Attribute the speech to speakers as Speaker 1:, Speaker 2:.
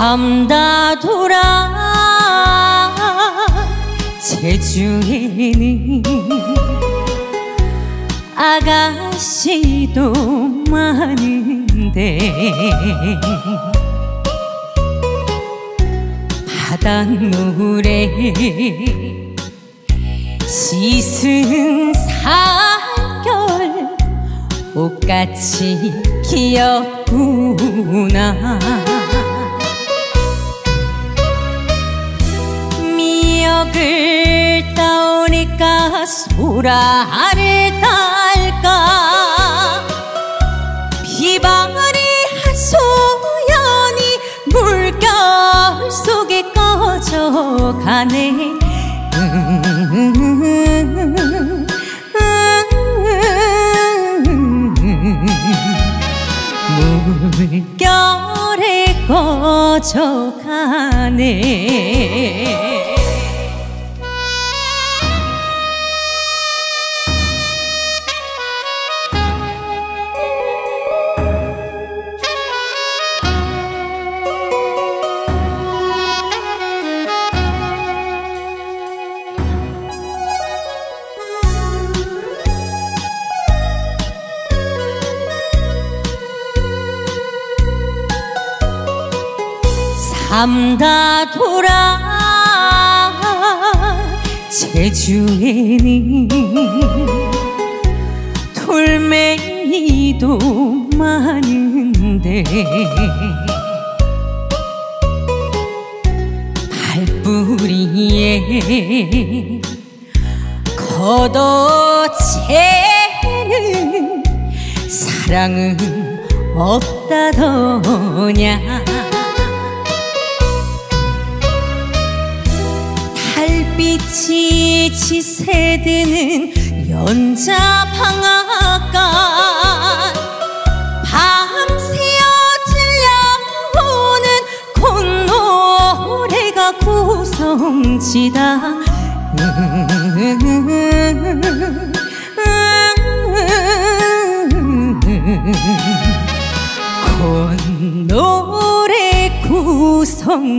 Speaker 1: 삼다 돌아 제주에는 아가씨도 많은데 바닷물에 씻은 살결 옷같이 귀엽구나. 미역을 따오니까 소라를 딸까. 비바리 하소연이 물결 속에 꺼져가네. 물결에 꺼져가네. 삼다 돌아 제주에는 돌멩이도 많은데 발뿌리에 걷어채는 사랑은 없다더냐. 달빛이 지새드는 연자 방앗간 밤새어 들려오는 콧노래가 구성지다. 콧노래 구성지다.